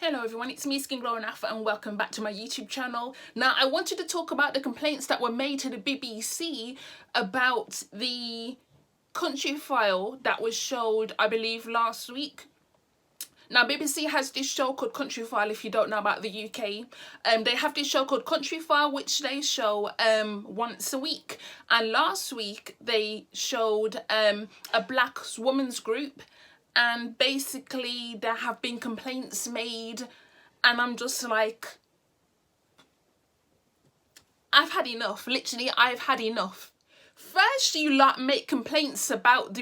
Hello everyone, it's me SkingloNafro and welcome back to my YouTube channel. Now I wanted to talk about the complaints that were made to the BBC about the countryfile that was showed, I believe, last week. Now BBC has this show called Countryfile, if you don't know about the UK. They have this show called Countryfile which they show once a week, and last week they showed a black women's group. And basically there have been complaints made, and I'm just like, I've had enough. Literally, I've had enough. First, you lot make complaints about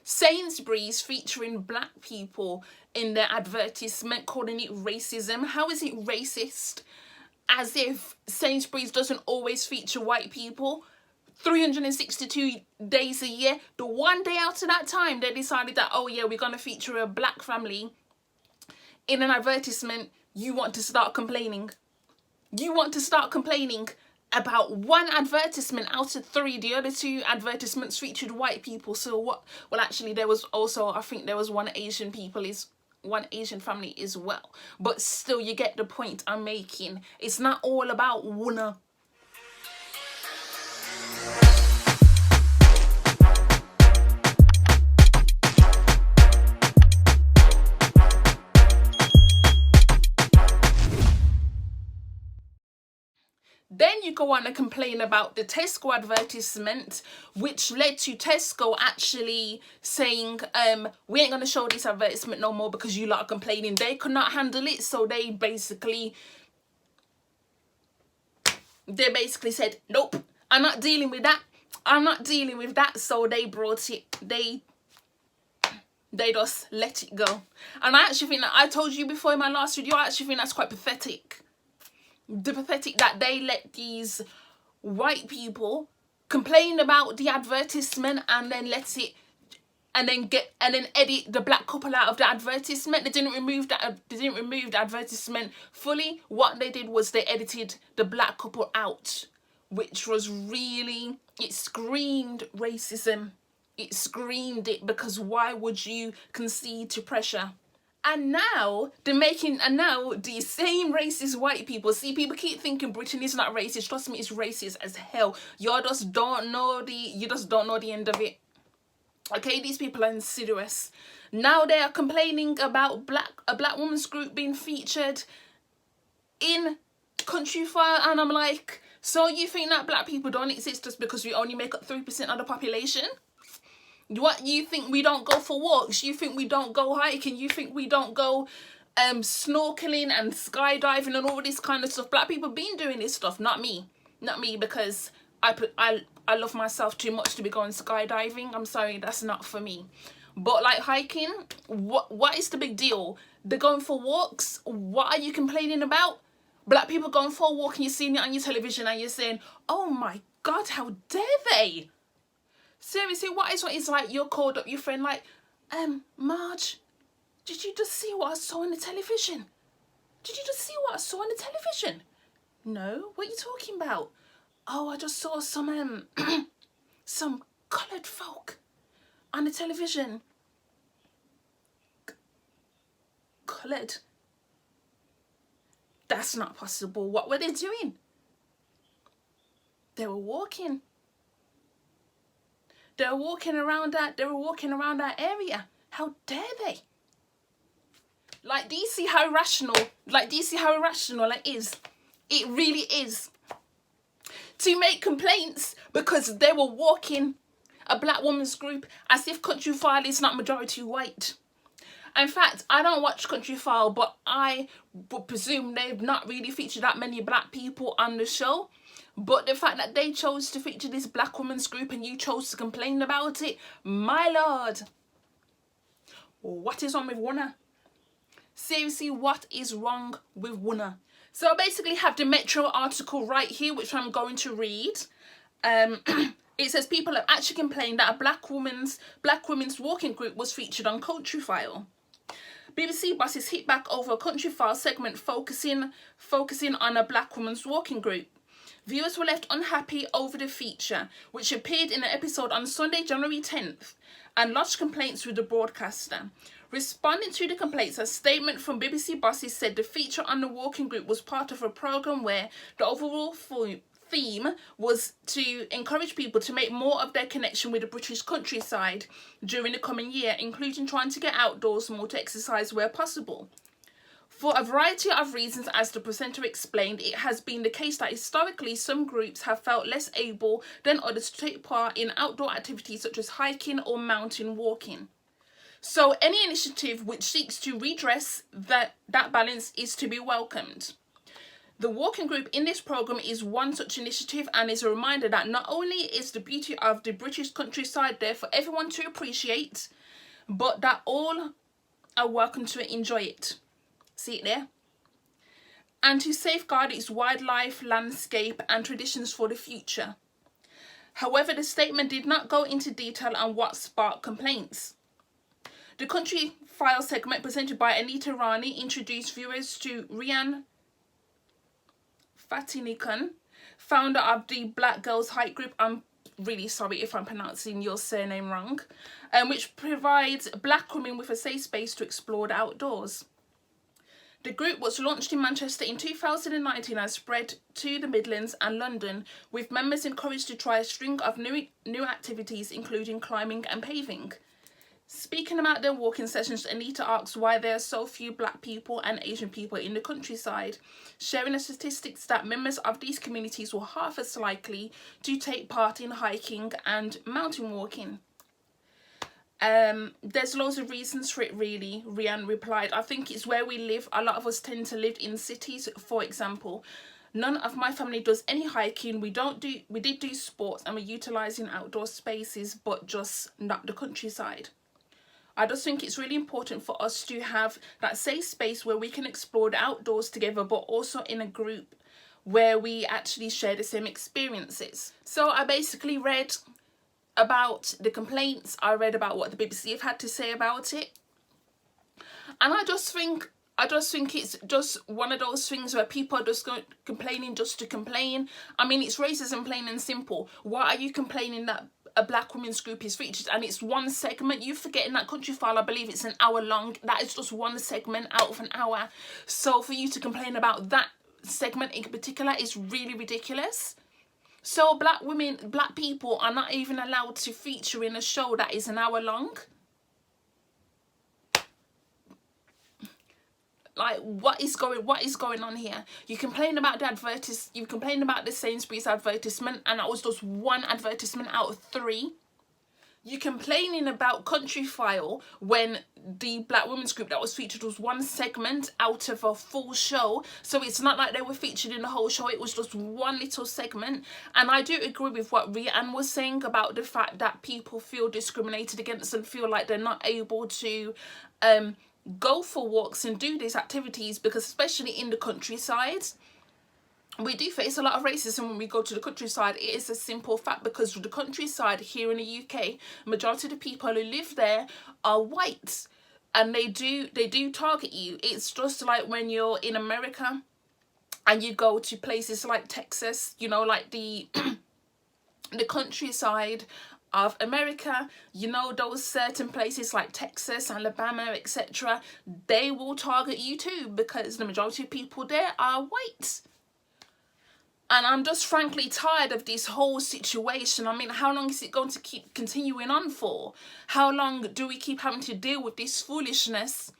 Sainsbury's featuring black people in their advertisement, calling it racism. How is it racist? As if Sainsbury's doesn't always feature white people. 362 days a year. The one day out of that time, they decided that, oh yeah, we're going to feature a black family in an advertisement. You want to start complaining. You want to start complaining about one advertisement out of three. The other two advertisements featured white people. So what? Well, actually, there was also, I think there was one Asian family as well. But still, you get the point I'm making. It's not all about wanna. Then you go on and complain about the Tesco advertisement, which led to Tesco actually saying, we ain't going to show this advertisement no more because you lot are complaining. They could not handle it, so they basically said, nope, I'm not dealing with that. I'm not dealing with that. So they brought it, they just let it go. And I actually think that, I told you before in my last video, I actually think that's quite pathetic. The pathetic that they let these white people complain about the advertisement and then let it, and then edit the black couple out of the advertisement. They didn't remove that. They didn't remove the advertisement fully. What they did was they edited the black couple out, which was really, it screamed racism. It screamed it, because why would you concede to pressure? And now these same racist white people, see, people keep thinking Britain is not racist. Trust me, it's racist as hell. You just don't know the end of it. Okay, these people are insidious. Now they are complaining about a black woman's group being featured in Countryfile, and I'm like, so you think that black people don't exist just because we only make up 3% of the population? What, you think we don't go for walks? You think we don't go hiking? You think we don't go snorkeling and skydiving and all this kind of stuff? Black people been doing this stuff, not me. Not me, because I love myself too much to be going skydiving. I'm sorry, that's not for me. But like hiking, what is the big deal? They're going for walks. What are you complaining about? Black people going for a walk and you're seeing it on your television and you're saying, oh my God, how dare they? Seriously, what is it's like you're called up your friend like, Marge, did you just see what I saw on the television? Did you just see what I saw on the television? No, what are you talking about? Oh, I just saw some some coloured folk on the television. Coloured? That's not possible. What were they doing? They were walking. They were walking around that area. How dare they? Like, do you see how irrational? Like, do you see how irrational it is? It really is. To make complaints because they were walking a black woman's group as if Countryfile is not majority white. In fact, I don't watch Countryfile, but I would presume they've not really featured that many black people on the show. But the fact that they chose to feature this black woman's group and you chose to complain about it, my lord, what is wrong with Wunna? Seriously, what is wrong with Wunna? So I basically have the Metro article right here, which I'm going to read. It says people have actually complained that a black women's walking group was featured on Countryfile. BBC bosses hit back over a Countryfile segment focusing on a black woman's walking group. Viewers were left unhappy over the feature, which appeared in an episode on Sunday, January 10th, and lodged complaints with the broadcaster. Responding to the complaints, a statement from BBC bosses said the feature on the walking group was part of a programme where the overall theme was to encourage people to make more of their connection with the British countryside during the coming year, including trying to get outdoors more to exercise where possible. For a variety of reasons, as the presenter explained, it has been the case that historically some groups have felt less able than others to take part in outdoor activities such as hiking or mountain walking. So any initiative which seeks to redress that balance is to be welcomed. The walking group in this programme is one such initiative, and is a reminder that not only is the beauty of the British countryside there for everyone to appreciate, but that all are welcome to enjoy it. See it there? And to safeguard its wildlife, landscape and traditions for the future. However, the statement did not go into detail on what sparked complaints. The countryfile segment presented by Anita Rani introduced viewers to Rian Fatinikan, founder of the Black Girls Hike Group. I'm really sorry if I'm pronouncing your surname wrong, which provides black women with a safe space to explore the outdoors. The group was launched in Manchester in 2019 and spread to the Midlands and London, with members encouraged to try a string of new activities, including climbing and paving. Speaking about their walking sessions, Anita asks why there are so few black people and Asian people in the countryside, sharing the statistics that members of these communities were half as likely to take part in hiking and mountain walking. There's loads of reasons for it, really, Rian replied. I think it's where we live. A lot of us tend to live in cities, for example. None of my family does any hiking. We did do sports and we're utilising outdoor spaces, but just not the countryside. I just think it's really important for us to have that safe space where we can explore the outdoors together, but also in a group where we actually share the same experiences. So I basically read about the complaints, I read about what the BBC have had to say about it, and I just think it's just one of those things where people are just complaining just to complain. I mean, it's racism plain and simple. Why are you complaining that a black women's group is featured and it's one segment? You forget in that countryfile, I believe it's an hour long. That is just one segment out of an hour. So for you to complain about that segment in particular is really ridiculous. So black people are not even allowed to feature in a show that is an hour long. Like, what is going on here? You complain about the Sainsbury's advertisement, and that was just one advertisement out of 3. You're complaining about Countryfile when the black women's group that was featured was one segment out of a full show. So it's not like they were featured in the whole show, it was just one little segment. And I do agree with what Rian was saying about the fact that people feel discriminated against and feel like they're not able to go for walks and do these activities, because especially in the countryside, we do face a lot of racism when we go to the countryside. It is a simple fact, because the countryside here in the UK, majority of the people who live there are white, and they do target you. It's just like when you're in America and you go to places like Texas, you know, like the the countryside of America, you know, those certain places like Texas, Alabama, etc., they will target you too, because the majority of people there are white. And I'm just frankly tired of this whole situation. I mean, how long is it going to keep continuing on for? How long do we keep having to deal with this foolishness?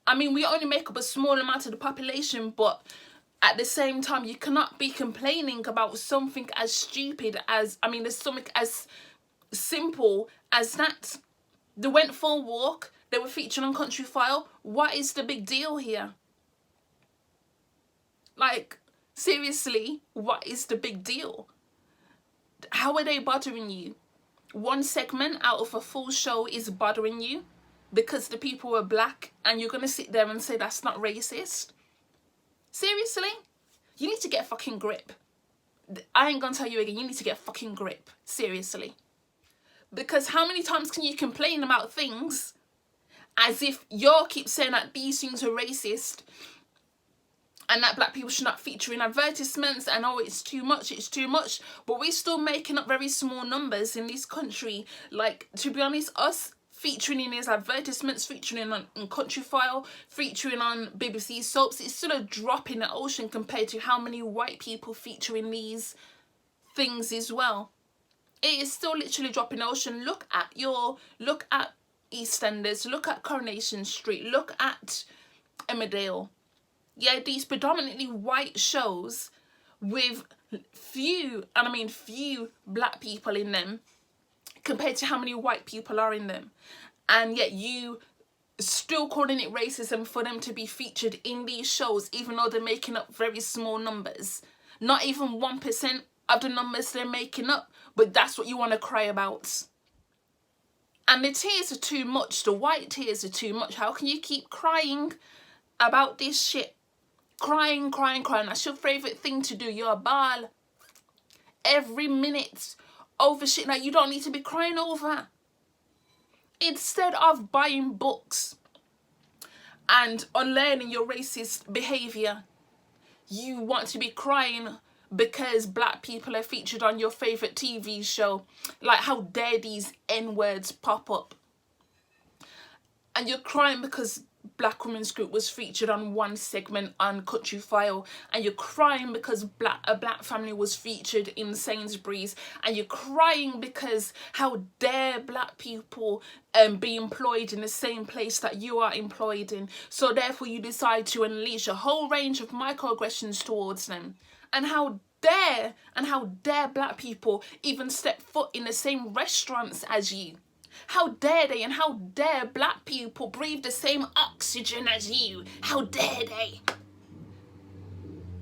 I mean, we only make up a small amount of the population, but at the same time, you cannot be complaining about something as stupid as, I mean, there's something as simple as that. They went for a walk, they were featured on Countryfile. What is the big deal here? Like, seriously, what is the big deal? How are they bothering you? One segment out of a full show is bothering you because the people are black, and you're gonna sit there and say that's not racist? Seriously? You need to get a fucking grip. I ain't gonna tell you again, you need to get a fucking grip. Seriously. Because how many times can you complain about things as if you keep saying that these things are racist and that black people should not feature in advertisements, and oh, it's too much, but we're still making up very small numbers in this country. Like, to be honest, us featuring in his advertisements, featuring on countryfile, featuring on BBC soaps. It's still a drop in the ocean compared to how many white people feature in these things as well. It is still literally a drop in the ocean. Look at EastEnders, look at Coronation Street, look at Emmerdale. Yeah, these predominantly white shows with few, and I mean few, black people in them compared to how many white people are in them. And yet you still calling it racism for them to be featured in these shows, even though they're making up very small numbers. Not even 1% of the numbers they're making up, but that's what you want to cry about. And the tears are too much. The white tears are too much. How can you keep crying about this shit? Crying. That's your favourite thing to do. You're a ball. Every minute over shit that you don't need to be crying over. Instead of buying books and unlearning your racist behaviour, you want to be crying because black people are featured on your favourite TV show. Like, how dare these N-words pop up? And you're crying because Black Women's Group was featured on one segment on Countryfile, and you're crying because a black family was featured in Sainsbury's, and you're crying because how dare black people be employed in the same place that you are employed in. So therefore you decide to unleash a whole range of microaggressions towards them. And how dare black people even step foot in the same restaurants as you. How dare they, and how dare black people breathe the same oxygen as you? How dare they?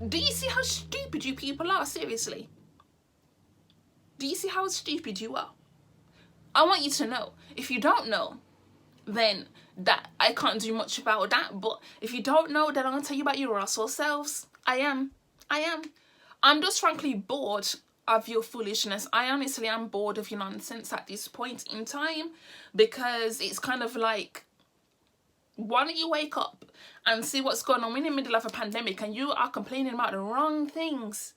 Do you see how stupid you people are? Seriously. Do you see how stupid you are? I want you to know. If you don't know, then that I can't do much about that. But if you don't know, then I'm going to tell you about your asshole selves. I am. I'm just frankly bored of your foolishness. I honestly am bored of your nonsense at this point in time, because it's kind of like, why don't you wake up and see what's going on? We're in the middle of a pandemic and you are complaining about the wrong things.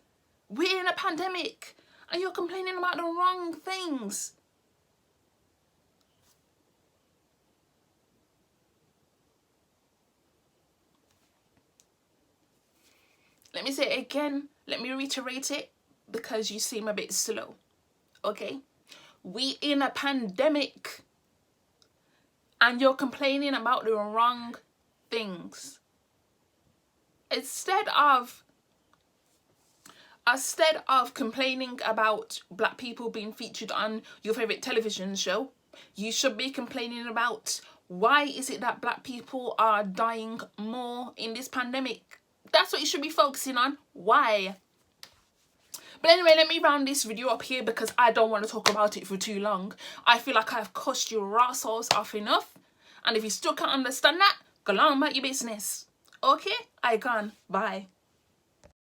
We're in a pandemic and you're complaining about the wrong things. Let me say it again. Let me reiterate it, because you seem a bit slow. Okay? We in a pandemic and you're complaining about the wrong things. Instead of complaining about black people being featured on your favourite television show, you should be complaining about why is it that black people are dying more in this pandemic. That's what you should be focusing on. Why? But anyway, let me round this video up here because I don't want to talk about it for too long. I feel like I've cussed your assholes off enough. And if you still can't understand that, go on about your business. Okay? I gone. Bye.